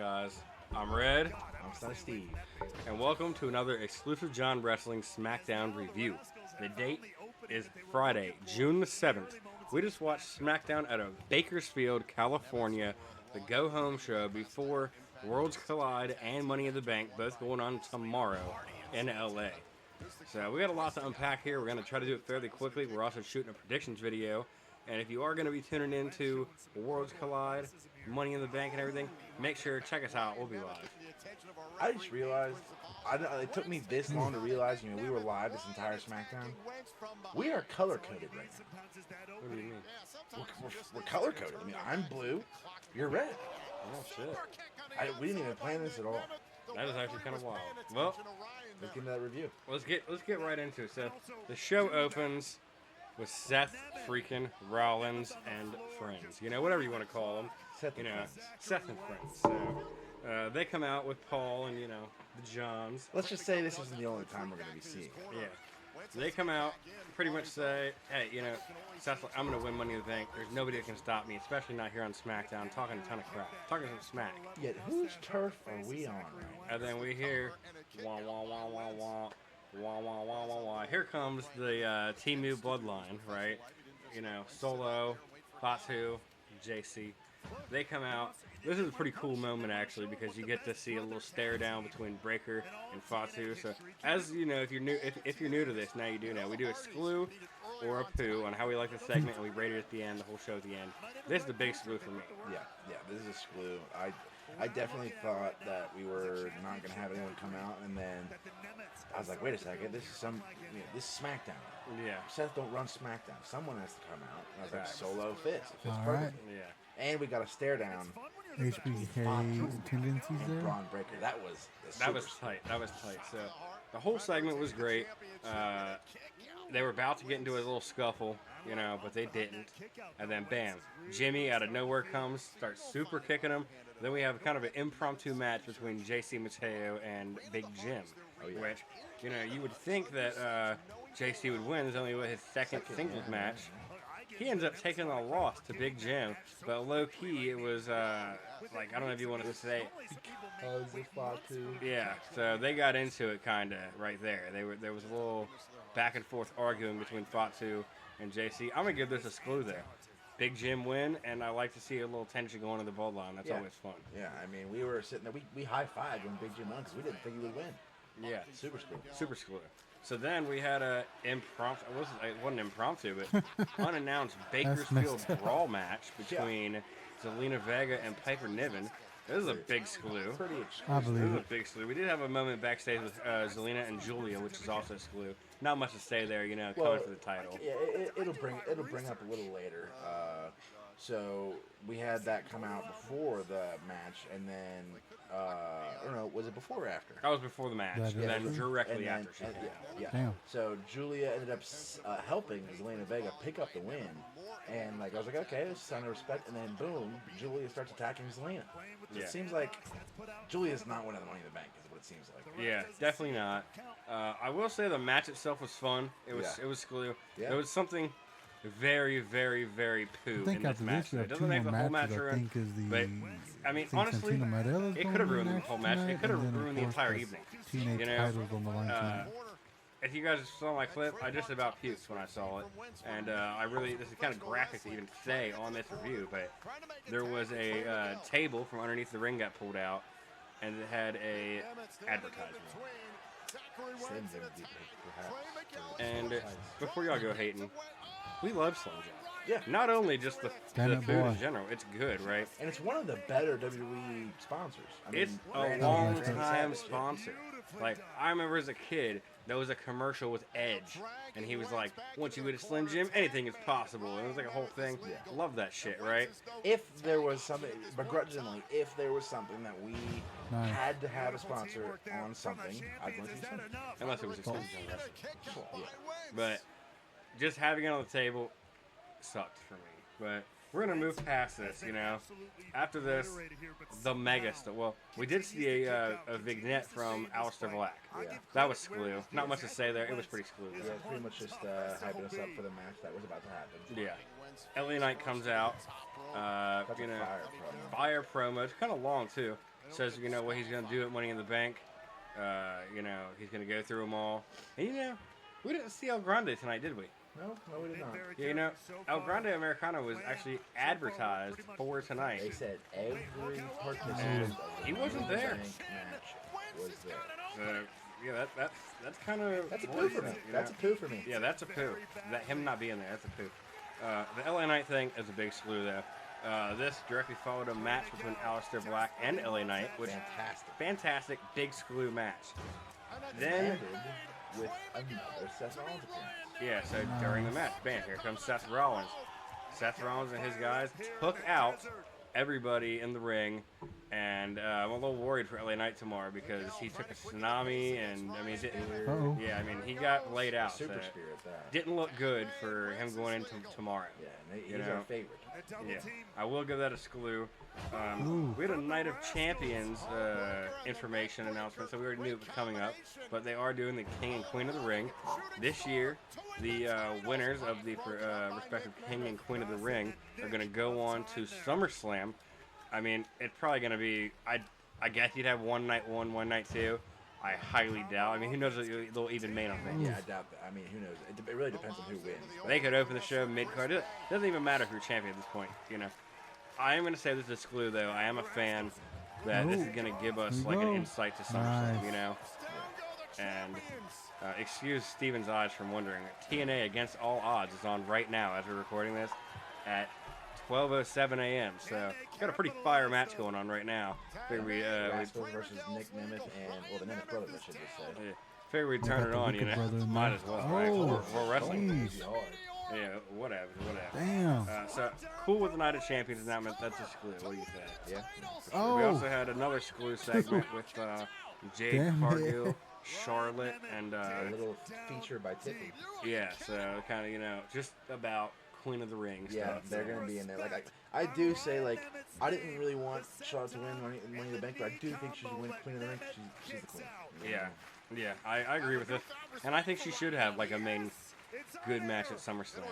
guys? I'm Red, I'm Stunna Steve. and welcome to another exclusive John Wrestling Smackdown review. The date is Friday, June the 7th. We just watched Smackdown out of Bakersfield, California, the go-home show before Worlds Collide and Money in the Bank, both going on tomorrow in LA. So we got a lot to unpack here. We're going to try to do it fairly quickly. We're also shooting a predictions video. And if you are going to be tuning into Worlds Collide, Money in the Bank and everything, make sure check us out. We'll be live. I just realized, it took me this long to realize, we were live this entire SmackDown. We are color-coded right now. What do you mean? We're color-coded. I mean, I'm blue, you're red. Oh, shit. We didn't even plan this at all. That is actually kind of wild. Well, let's get into that review. Let's get right into it. So, the show opens with Seth freaking Rollins and friends. Whatever you want to call them. Seth and friends. So, they come out with Paul and, the Johns. Let's just say this isn't the only time we're going to be seeing it. Yeah. They come out, pretty much say, hey, Seth's like, I'm going to win Money in the Bank. There's nobody that can stop me, especially not here on SmackDown, talking a ton of crap. Talking some smack. Yet, whose turf are we on right now? And then we hear, wah, wah, wah, wah, wah. Wah, wah, wah, wah, wah. Here comes the Timu bloodline, right? Solo, Fatu, JC. They come out. This is a pretty cool moment, actually, because you get to see a little stare down between Breaker and Fatu. So, as you know, if you're new to this, now you do know. We do a screw or a poo on how we like the segment, and we rate it at the end, the whole show at the end. This is the big screw for me. Yeah, this is a screw. I definitely thought that we were not going to have anyone come out, and then I was like, wait a second, this is this is SmackDown. Yeah. Seth don't run SmackDown. Someone has to come out. And I was like, Solo fits. It fits All perfect. right. Yeah. And we got a stare down. HBK tendencies and there. Braun Breaker. That was tight. That was tight. So the whole segment was great. They were about to get into a little scuffle, but they didn't. And then bam, Jimmy out of nowhere comes, starts super kicking him. Then we have kind of an impromptu match between JC Mateo and Big Jim, which you would think that JC would win. It's only his second singles match. He ends up taking a loss to Big Jim, but low key it was I don't know if you want to say. Yeah, so they got into it kind of right there. There was a little back and forth arguing between Fatu and JC. I'm gonna give this a screw there. Big Jim win, and I like to see a little tension going to the bloodline. That's always fun. Yeah, I mean, we were sitting there, we high-fived when Big Jim won because we didn't think he would win. Yeah. Super screw. Super screw. So then we had a impromptu, it wasn't impromptu, but unannounced Bakersfield Brawl match between Zelina Vega and Piper Niven. This is a big screw. Pretty exclusive. I believe This is it. a big screw. We did have a moment backstage with Zelina and Julia, which is also a screw. Not much to say there, coming for the title. Yeah, it'll bring up a little later. So we had that come out before the match, and then I don't know, was it before or after? That was before the match, and then directly after she came out. Yeah. Damn. So Julia ended up helping Zelina Vega pick up the win, and I was like, okay, this is a sign of respect. And then boom, Julia starts attacking Zelina. So it seems like Julia's not winning the Money in the Bank, is what it seems like. Yeah, definitely not. I will say the match itself was fun. It was cool. Yeah. There was something very, very, very poo I think in this after match. this, you It have two doesn't more make the whole match matches. I ruin, think is the. but I mean, think honestly, Santina Marella's it going could have to be ruined the next whole match. tonight, It could have and then, ruined of the course, entire the evening. Teenage titles on the line tonight. If you guys saw my clip, I just about puked when I saw it, and this is kind of graphic to even say on this review, but there was a table from underneath the ring got pulled out, and it had a advertisement. Send them deeper, perhaps. And before y'all go hating, we love Slim Jim. Yeah. Not only just the Damn food it, boy. in general, it's good, right? And it's one of the better WWE sponsors. I mean, It's a Randy long-time Savage. sponsor. Like, I remember as a kid, there was a commercial with Edge, and he was like, once you eat a Slim Jim, anything is possible. And it was like a whole thing. Yeah. Love that shit, right? If there was something, begrudgingly, if there was something that we had to have a sponsor on something, I'd want to use something. Unless it was exclusive on wrestling. Yeah. But just having it on the table sucked for me. But we're going to move past this, After this, the mega stuff. Well, we did see a vignette from Aleister Black. Yeah. That was screw. Not much to say there. It was pretty screw. Yeah, it's pretty much just hyping us up for the match that was about to happen. Yeah. LA Knight comes out. That's a fire promo. Fire promo. It's kind of long, too. says, you know, what he's going to do at Money in the Bank. You know, he's going to go through them all. And, you know, we didn't see El Grande tonight, did we? No, we did not. Yeah, you know, El Grande Americano was actually advertised for tonight. They said every participant of the he wasn't Money in the there. Bank match was there. So, yeah, that's kind of... That's a poo for me. That's a poo for me. Yeah, that's a poo. That him not being there, that's a poo. The LA Knight thing is a big slew, though. This directly followed a match between Aleister Black and LA Knight, which fantastic big screw match. Then ended with another Seth Rollins appearance. Yeah, so during the match, bam, here comes Seth Rollins. Seth Rollins and his guys took out everybody in the ring, and I'm a little worried for LA Knight tomorrow because he took a tsunami, and I mean, yeah, I mean, he got laid out. Super so Spirit, that. didn't look good for him going into tomorrow. Yeah, and he's our favorite. Yeah, I will give that a screw. We had a Night of Champions information announcement, so we already knew it was coming up. But they are doing the King and Queen of the Ring this year. The winners of the respective King and Queen of the Ring are going to go on to SummerSlam. I mean, it's probably going to be. I guess you'd have one night one, one night two. I highly doubt. I mean, who knows if they'll even main event? Yeah, I doubt that. I mean, who knows? It really depends on who wins. They could open the show mid-card. It doesn't even matter if you're champion at this point, you know. I am going to say this is a exclude, though. I am a fan that this is going to give us, like, an insight to SummerSlam, you know. And excuse Steven's eyes from wondering. TNA Against All Odds is on right now as we're recording this at 12:07 a.m. So got a pretty fire match going on right now. Rascals versus Nick Nemeth and the Nemeth brothers, I should just say. Yeah, figure we turn it on, you know. Might as well, right? We're wrestling. Yeah, whatever. Damn. So cool with the Night of Champions announcement. That's a screw. What do you think? Yeah. We also had another screw segment with Jade Cargill, Charlotte, and a little feature by Tiffany. Yeah, so kind of, you know, just about Queen of the Ring stuff. Yeah, they're gonna be in there. Like I do say, like I didn't really want Charlotte to win Money in the Bank, but I do think she should win Queen of the Ring. She's the queen. Yeah, I agree with this, and I think she should have like a main good match at SummerSlam.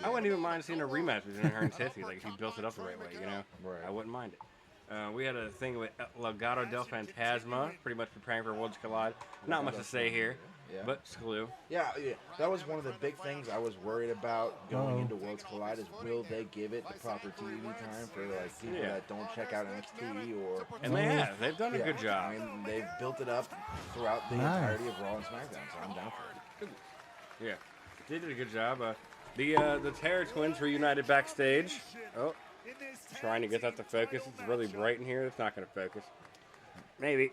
I wouldn't even mind seeing a rematch between her and Tiffany, like if you built it up the right way, you know. Right. I wouldn't mind it. We had a thing with Legado del Fantasma, pretty much preparing for Worlds Collide. Not much to say here. Yeah. But Scaloo. Yeah, that was one of the big things I was worried about going into Worlds Collide is will they give it the proper TV time for like people that don't check out NXT or... And they have. They've done a good job. I mean, they've built it up throughout the entirety of Raw and SmackDown, so I'm down for it. Yeah, they did a good job. The Terror Twins reunited backstage. Oh, trying to get that to focus. It's really bright in here. It's not going to focus. Maybe.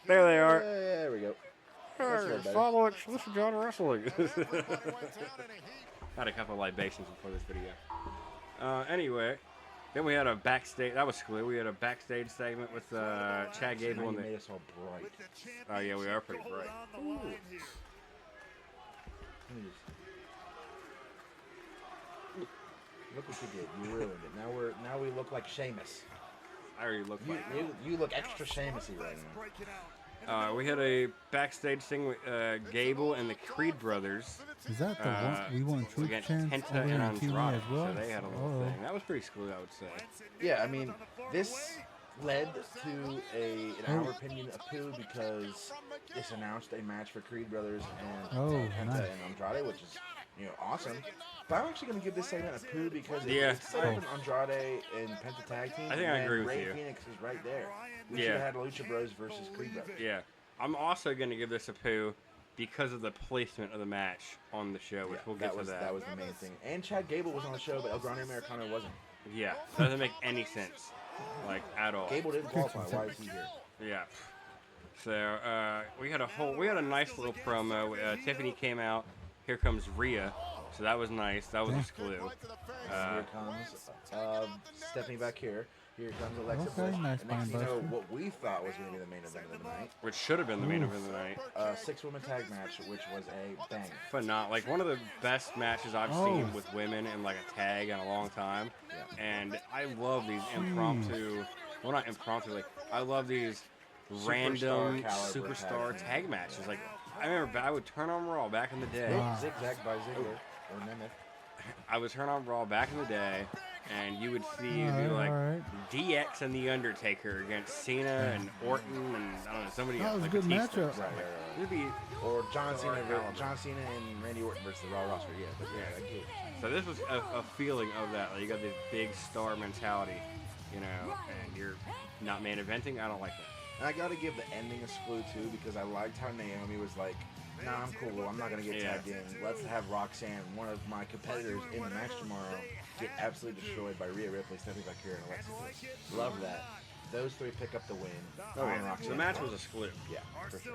There they are. There we go. Follow Exclusive John Wrestling. Had a couple of libations before this video. Anyway, then we had a backstage. That was cool. We had a backstage segment with Chad Gable. And made us all bright. Oh yeah, we are pretty bright. Ooh. Look what you did. You ruined it. Now we look like Sheamus. I already look like you look extra Sheamusy right now. We had a backstage thing with Gable and the Creed brothers. Is that the one we want Truth against Chance Penta over and in TV Andrade, as well? so they had a little thing. That was pretty cool, I would say. Yeah, I mean, this led to in our opinion, a poo because this announced a match for Creed brothers and Penta and Andrade, which is awesome. But I'm actually going to give this segment a poo because it's set up an Andrade and Penta tag team. I think I agree with Ray you. Phoenix is right there. We should have had Lucha Bros versus Creed brothers. Yeah. I'm also going to give this a poo because of the placement of the match on the show, which we'll get to that. That was the main thing. And Chad Gable was on the show, but El Grande Americano wasn't. Yeah. Doesn't make any sense. Like, at all. Gable didn't qualify. Why is he here? Yeah. So, we had a nice little promo. Tiffany came out. Here comes Rhea. So that was nice. That was a screw. Here comes Stephanie back here. Here comes Alexa Bliss. Nice and next thing you know, what we thought was going to be the main event of the night. Which should have been the main event of the night. 6-woman tag match, which was a banger. Phenomenal. Like one of the best matches I've seen with women in like a tag in a long time. Yeah. And I love these impromptu, well not impromptu, like I love these random superstar tag matches. Like I remember I would turn on Raw back in the day. Zigzag by Ziggler or Nemeth. I would turn on Raw back in the day, and you would see it'd be like DX and The Undertaker against Cena and Orton and I don't know somebody That else. was a like good Batista. matchup. Right. It'd be Or John Cena, caliber. and Randy Orton versus the Raw roster. Yeah, but I get it. So this was a feeling of that. Like you got this big star mentality, you know, and you're not main eventing. I don't like that. And I got to give the ending a screw too because I liked how Naomi was like, "Nah, I'm cool. I'm not gonna get tagged in. Let's have Roxanne, one of my competitors in the match tomorrow, get absolutely destroyed by Rhea Ripley, Stephanie Bakir, and Alexa Bliss." Love that. Those three pick up the win. The match was a split. Yeah, for sure.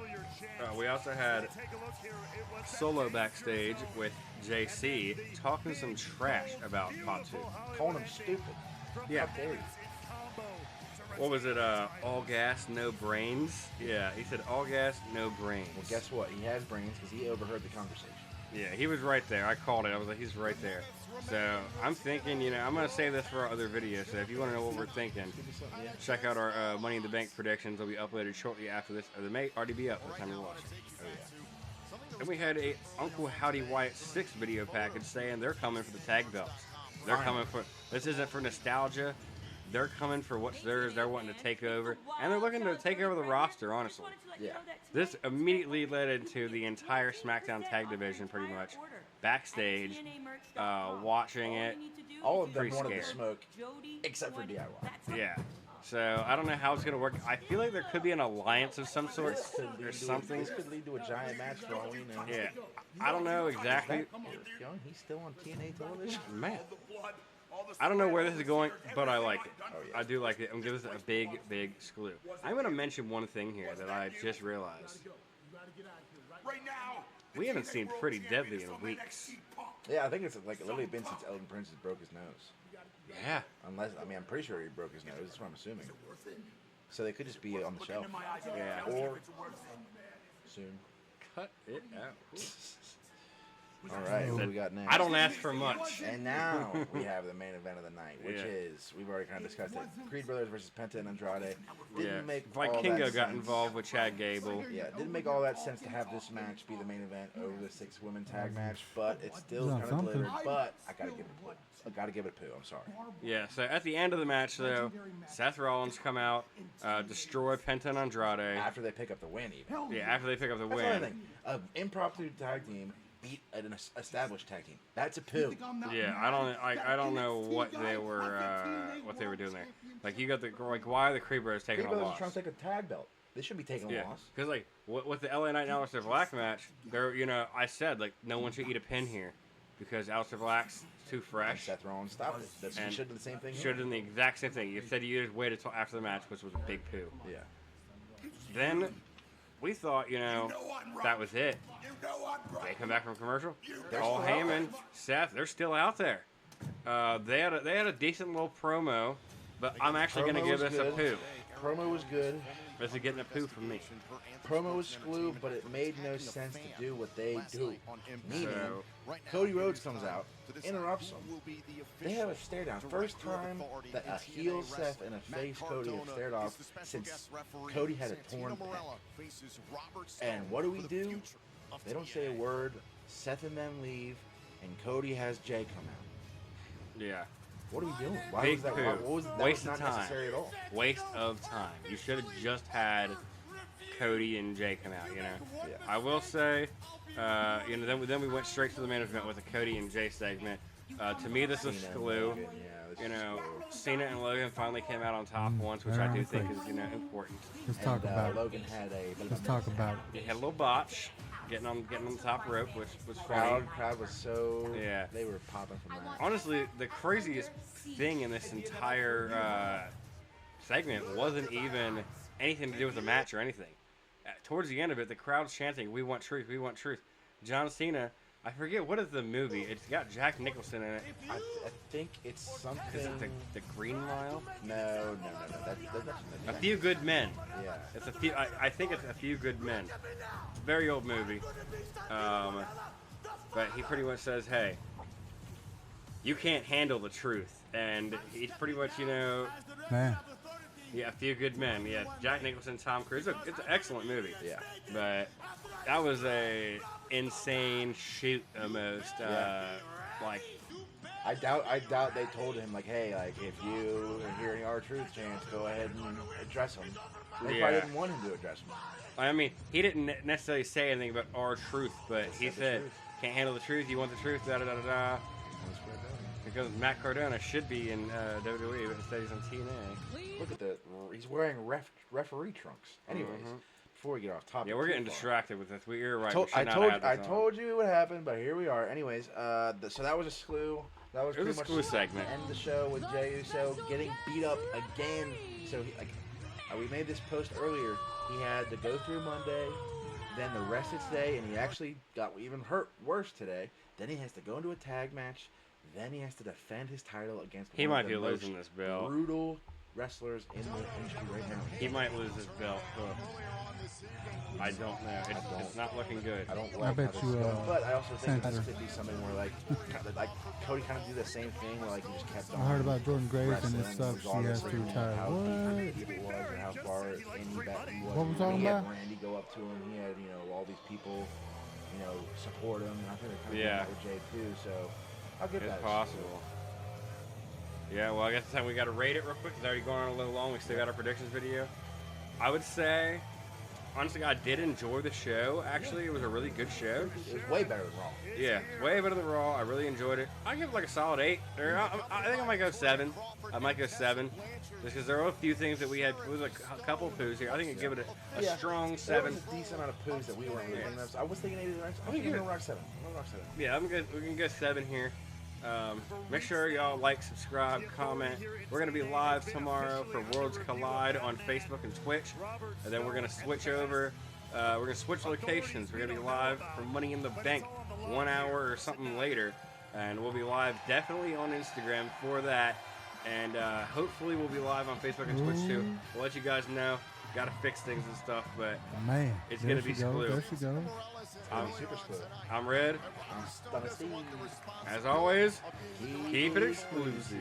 We also had Solo backstage with JC talking some trash about Fatu. Calling him stupid. Yeah. How dare you? What was it? All gas, no brains. Yeah, he said all gas, no brains. Well, guess what? He has brains because he overheard the conversation. Yeah, he was right there. I called it. I was like, he's right there. So I'm thinking, you know, I'm gonna save this for our other videos. So if you want to know what we're thinking, check out our Money in the Bank predictions. They'll be uploaded shortly after this, or they may already be up by the time you watch it. Oh yeah. Then we had a Uncle Howdy Wyatt 6 video package saying they're coming for the tag belts. They're coming for. This isn't for nostalgia. They're coming for what's theirs. They're wanting to take over, and they're looking to take over the roster. Honestly, Yeah. this immediately led into the entire SmackDown tag division, pretty much backstage, watching it. All of them Pretty wanted to scared. smoke, except for DIY. Yeah. So I don't know how it's gonna work. I feel like there could be an alliance of some sort This could lead or to something. This could lead to a giant match for all we know. Yeah. I don't know exactly. Young, he's still on TNA television. Man. I don't know where this is going, but I like it. yeah. I do like it. I'm gonna give this a big, big screw. I'm gonna mention one thing here that I just realized. We haven't seen Pretty Deadly in weeks. Yeah, I think it's like literally been since Elton Prince has broke his nose. Yeah. Unless, I mean, I'm pretty sure he broke his nose. That's what I'm assuming. So they could just be on the shelf. Yeah. Or soon. Cut it out. All right, what do we got next? I don't ask for much. And now we have the main event of the night, which Yeah. is, we've already kind of discussed it, Creed Brothers versus Penta and Andrade. Yeah. Didn't make all that Vikingo got sense. involved with Chad Gable. Yeah, it didn't make all that sense to have this match be the main event over the 6-woman tag match, but it's still Done kind of something. delivered. But I gotta give it a poo. I gotta give it a poo. I'm sorry. Yeah, so at the end of the match, though, Seth Rollins come out, destroy Penta and Andrade. After they pick up the win, even. Yeah, after they pick up the That's win. another thing. An impromptu tag team beat an established tag team. That's a poo. Yeah, I don't know what they were doing there. Like you got the like why are the Creed Brothers taking Creed a Brothers are loss? trying to take a tag belt. They should be taking a Yeah, loss. because like with the LA Knight and Aleister Black match, there I said like no one should eat a pin here because Aleister Black's too And fresh. Seth Rollins stopped it. That's, he And should have done the same thing. Should have done the exact same thing. You said you just waited until after the match, which was a big poo. Yeah. Then we thought, that was it. They come back from commercial. Paul Heyman, Seth, they're still out there. They had a decent little promo, but I'm actually going to Promo give was this a good. poo. Promo was good. This is getting a poo from me. Promo was screw, but it made no sense to do what they do. Meaning, So- Cody Rhodes comes out, interrupts them. They have a stare down. First time that a heel Seth and a face Cody have stared off since Cody had a torn pec. And what do? They don't say a word. Seth and them leave, and Cody has Jay come out. Yeah. What are we doing? Why Big was that? poo. What was that? Waste was of not time. necessary at all. Waste of time. You should have just had Cody and Jay come out, Yeah. I will say, then we went straight to the main event with the Cody and Jay segment. To me, this was Cena and glue. Logan, yeah, this is glue. Cena and Logan finally came out on top once, which I do think is, important. Let's talk And, about it. Logan had a Let's talk about it. He had a little botch, getting on the top rope, which was funny. crowd was so Yeah. they were popping from that. Honestly, the craziest thing in this entire segment wasn't even anything to do with the match or anything. Towards the end of it, the crowd's chanting, "We want truth, we want truth." John Cena, I forget what is the movie. It's got Jack Nicholson in it. I think it's something. Is it the Green Mile? No. A Few Good Men. Yeah. It's a few. I think it's A Few Good Men. Very old movie. But he pretty much says, "Hey, you can't handle the truth," and he's pretty much, Man, yeah, A Few Good Men. Yeah, Jack Nicholson, Tom Cruise. It's an excellent movie. Yeah. But that was a insane shoot almost. Yeah. Like I doubt they told him like, hey, like if you hear any R-Truth chants, go ahead and address him. They probably didn't want him to address him. I mean, he didn't necessarily say anything about R-Truth, but he said, "Can't handle the truth. You want the truth." Da da da da. Because Matt Cardona should be in WWE, but instead he's on TNA. Look at that. He's wearing referee trunks. Anyways, before we get off topic. Yeah, we're getting distracted with this. You're right. I told you it would happen, but here we are. Anyways, so that was a slew. That was pretty much a segment. End the show with Jey Uso getting beat up again. So we made this post earlier. He had to go through Monday, then the rest of today, and he actually got even hurt worse today. Then he has to go into a tag match. Then he has to defend his title against he might be losing this belt. Brutal wrestlers in the industry right now. He might lose his belt. I don't know. It's not looking good. I don't like bet you. But I also think this could be something where like Cody kind of do the same thing where like he just kept on. I heard about Jordan Graves and it sucks. She has to retire. How What? deep it was or how far in that he was. What we talking he about? had Randy go up to him. He had all these people support him. And I think they're kind of doing that with Jay too. So I'll give that. It's possible. Yeah, well, I guess it's time we got to rate it real quick. It's already going on a little long. We still got our predictions video. I would say, honestly, I did enjoy the show. Actually, it was a really good show. It was way better than Raw. Yeah, way better than Raw. I really enjoyed it. I give it like a solid 8. Or I think I might go 7. I might go 7. Just because there were a few things that we had. It was a couple of poos here. I think I'd give it a strong 7. There was a decent amount of poos that we weren't really thinking of. I was thinking 8 or 9. I'm going to rock 7. I'm going to rock 7. Yeah, I'm good. We can go 7 here. Make sure y'all like, subscribe, comment. We're going to be live tomorrow for Worlds Collide on Facebook and Twitch. And then we're going to switch over. We're going to switch locations. We're going to be live for Money in the Bank 1 hour or something later. And we'll be live definitely on Instagram for that. And hopefully we'll be live on Facebook and Twitch too. We'll let you guys know. Got to fix things and stuff, but man, it's going to be smooth. There she goes. I'm super smooth. I'm Red. I'm Stunna. As always, keep it exclusive.